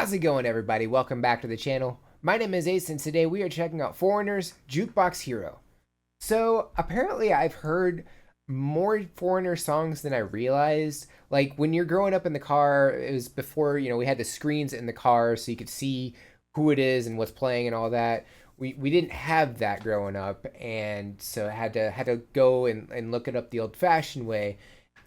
How's it going, everybody? Welcome back to the channel. My name is Ace, and today we are checking out Foreigner's Jukebox Hero. So apparently I've heard more Foreigner songs than I realized. Like when you're growing up in the car, it was before, we had the screens in the car so you could see who it is and what's playing and all that. We didn't have that growing up, and so I had to go and look it up the old-fashioned way,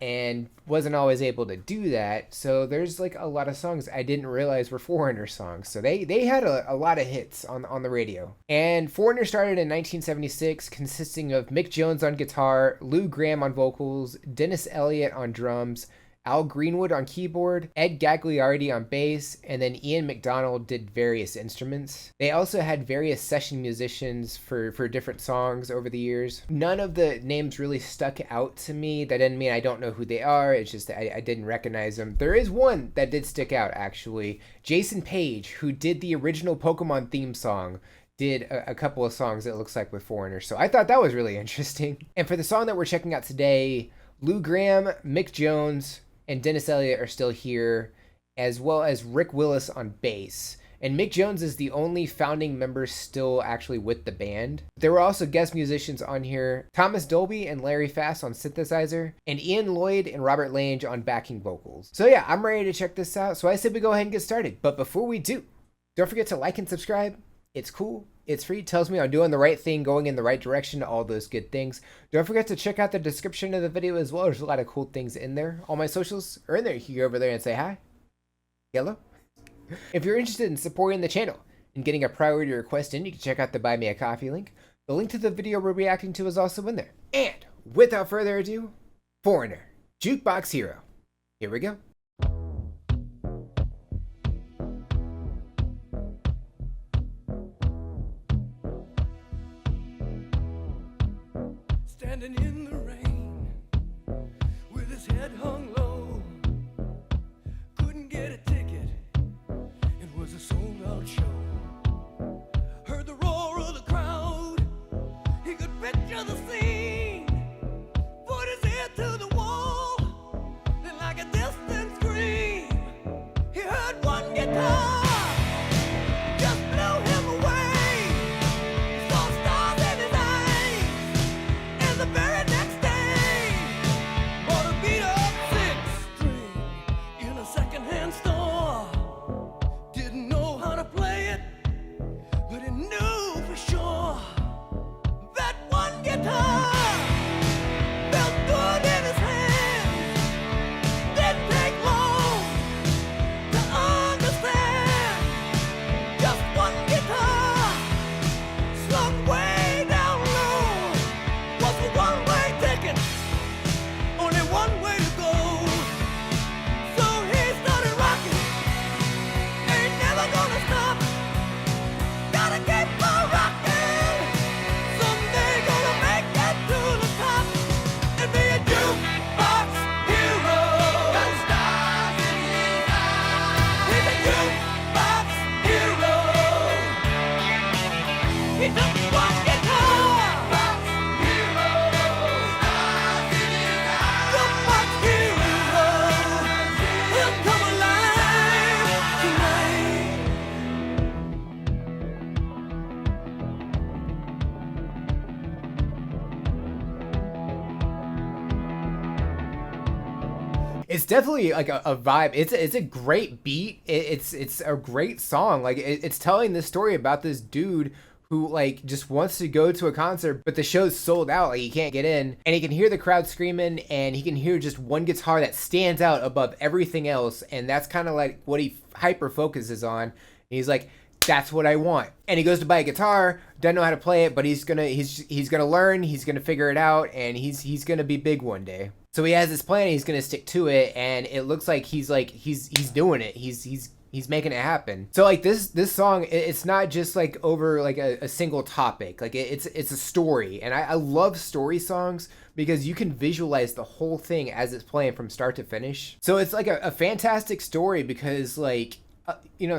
and wasn't always able to do that. So there's like a lot of songs I didn't realize were Foreigner songs. So they had a lot of hits on the radio. And Foreigner started in 1976, consisting of Mick Jones on guitar, Lou Gramm on vocals, Dennis Elliott on drums, Al Greenwood on keyboard, Ed Gagliardi on bass, and then Ian McDonald did various instruments. They also had various session musicians for different songs over the years. None of the names really stuck out to me. That didn't mean I don't know who they are, it's just that I didn't recognize them. There is one that did stick out, actually. Jason Page, who did the original Pokemon theme song, did a couple of songs, it looks like, with Foreigner. So I thought that was really interesting. And for the song that we're checking out today, Lou Gramm, Mick Jones, and Dennis Elliott are still here, as well as Rick Willis on bass. And Mick Jones is the only founding member still actually with the band. There were also guest musicians on here, Thomas Dolby and Larry Fass on synthesizer, and Ian Lloyd and Robert Lange on backing vocals. So yeah, I'm ready to check this out, so I said we go ahead and get started. But before we do, don't forget to like and subscribe. It's cool, it's free, it tells me I'm doing the right thing, going in the right direction, all those good things. Don't forget to check out the description of the video as well. There's a lot of cool things in there. All my socials are in there. You can go over there and say hi. Hello. If you're interested in supporting the channel and getting a priority request in, you can check out the Buy Me a Coffee link. The link to the video we're reacting to is also in there. And without further ado, Foreigner, Jukebox Hero. Here we go. Standing in the rain with his head hung low, couldn't get a ticket, it was a sold-out show. Heard the roar of the crowd, he could picture the scene, put his ear to the wall, then like a distant scream, he heard one guitar. It's definitely like a vibe. It's a great beat. It's a great song. Like it's telling this story about this dude who like just wants to go to a concert, but the show's sold out. Like he can't get in, and he can hear the crowd screaming, and he can hear just one guitar that stands out above everything else, and that's kind of like what he hyper focuses on. And he's like, that's what I want. And he goes to buy a guitar, doesn't know how to play it, but he's gonna learn, he's gonna figure it out, and he's gonna be big one day. So he has this plan, he's gonna stick to it, and it looks like he's doing it. He's making it happen. So like this song, it's not just like over like a single topic. Like it's a story, and I love story songs because you can visualize the whole thing as it's playing from start to finish. So it's like a fantastic story because like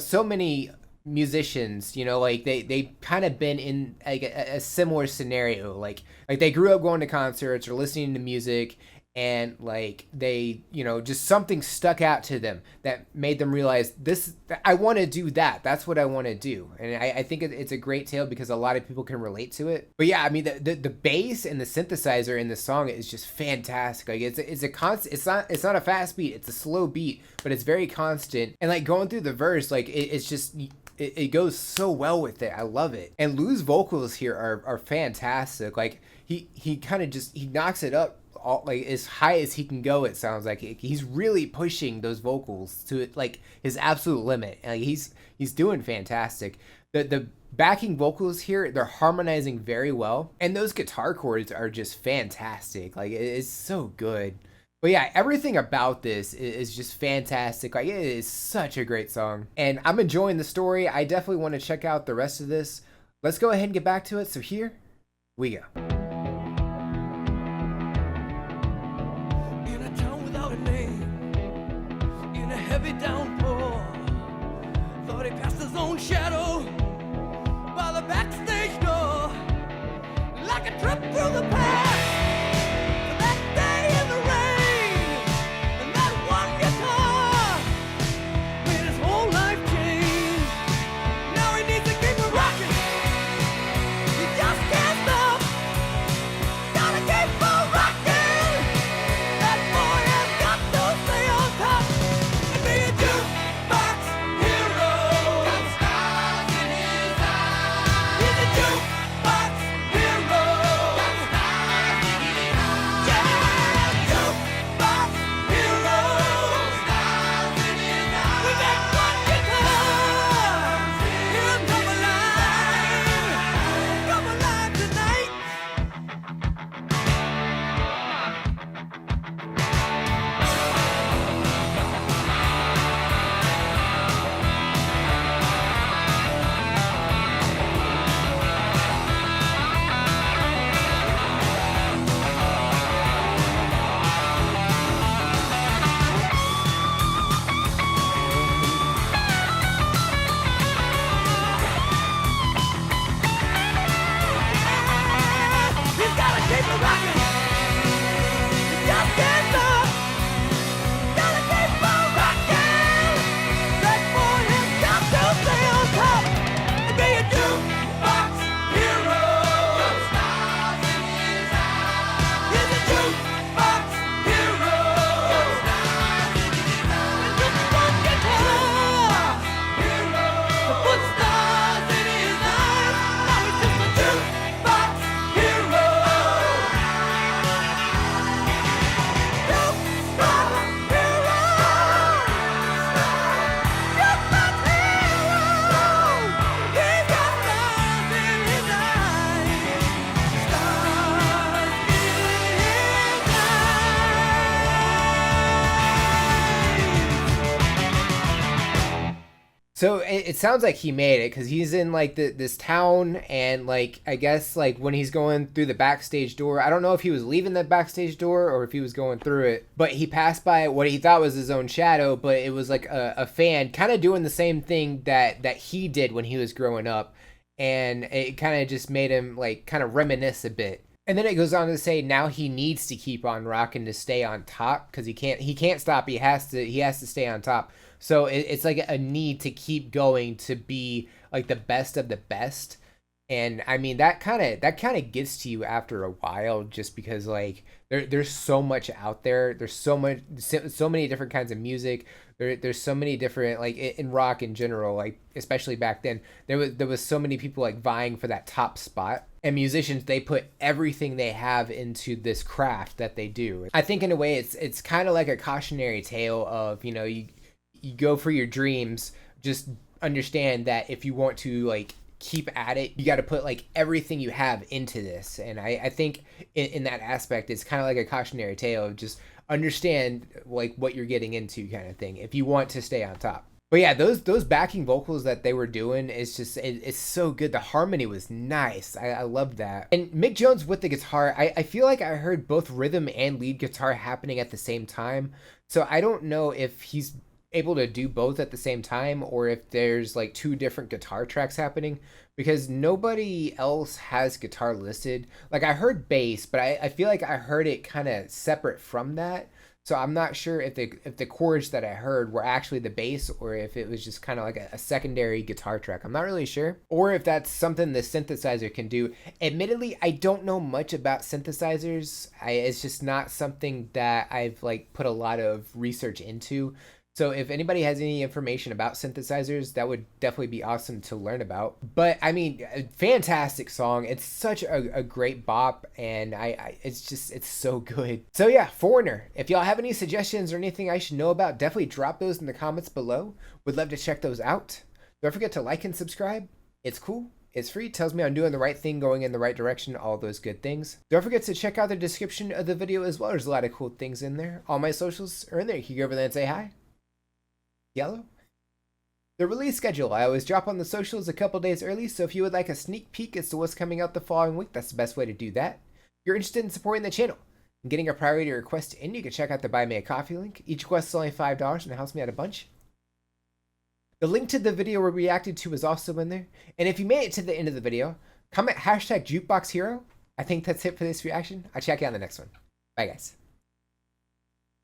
so many musicians, like they kind of been in like a similar scenario, like they grew up going to concerts or listening to music, and like they, just something stuck out to them that made them realize this, I want to do that. That's what I want to do. And I think it's a great tale because a lot of people can relate to it. But yeah, I mean the bass and the synthesizer in the song is just fantastic. Like it's a constant, it's not a fast beat, it's a slow beat, but it's very constant. And like going through the verse, like it's just it goes so well with it. I love it. And Lou's vocals here are fantastic. Like he kind of just he knocks it up all, like as high as he can go. It sounds like he's really pushing those vocals to like his absolute limit. Like he's doing fantastic. The backing vocals here, they're harmonizing very well, and those guitar chords are just fantastic. Like it's so good. But yeah, everything about this is just fantastic. Like it is such a great song, and I'm enjoying the story. I definitely want to check out the rest of this. Let's go ahead and get back to it. So here we go. In a town without a name, in a heavy downpour, thought he passed his own shadow by the backstage door, like a trip through the past. So it sounds like he made it because he's in like this town, and like I guess like when he's going through the backstage door, I don't know if he was leaving the backstage door or if he was going through it, but he passed by what he thought was his own shadow, but it was like a fan kind of doing the same thing that he did when he was growing up, and it kind of just made him like kind of reminisce a bit. And then it goes on to say now he needs to keep on rocking to stay on top because he can't stop. He has to stay on top. So it's like a need to keep going to be like the best of the best. And I mean that kind of gets to you after a while, just because like there's so much out there. There's so many different kinds of music. There's so many different, like in rock in general, like especially back then, there was so many people like vying for that top spot. And musicians, they put everything they have into this craft that they do. I think in a way it's kind of like a cautionary tale of, you go for your dreams, just understand that if you want to like keep at it, you got to put like everything you have into this. And I think in that aspect, it's kind of like a cautionary tale of just understand like what you're getting into kind of thing if you want to stay on top. But yeah, those backing vocals that they were doing is just it's so good. The harmony was nice. I loved that. And Mick Jones with the guitar, I feel like I heard both rhythm and lead guitar happening at the same time. So I don't know if he's able to do both at the same time or if there's like two different guitar tracks happening. because nobody else has guitar listed. Like I heard bass, but I feel like I heard it kind of separate from that. So I'm not sure if the chords that I heard were actually the bass or if it was just kind of like a secondary guitar track. I'm not really sure. Or if that's something the synthesizer can do. Admittedly, I don't know much about synthesizers. It's just not something that I've like put a lot of research into. So if anybody has any information about synthesizers, that would definitely be awesome to learn about. But I mean, a fantastic song. It's such a great bop, and it's so good. So yeah, Foreigner. If y'all have any suggestions or anything I should know about, definitely drop those in the comments below. Would love to check those out. Don't forget to like and subscribe. It's cool. It's free, tells me I'm doing the right thing, going in the right direction, all those good things. Don't forget to check out the description of the video as well. There's a lot of cool things in there. All my socials are in there. You can go over there and say hi. Yellow. The release schedule. I always drop on the socials a couple days early, so if you would like a sneak peek as to what's coming out the following week, that's the best way to do that. If you're interested in supporting the channel and getting a priority request in, you can check out the Buy Me a Coffee link. Each request is only $5 and it helps me out a bunch. The link to the video we reacted to is also in there. And if you made it to the end of the video, comment #JukeboxHero. I think that's it for this reaction. I'll check you out in the next one. Bye guys.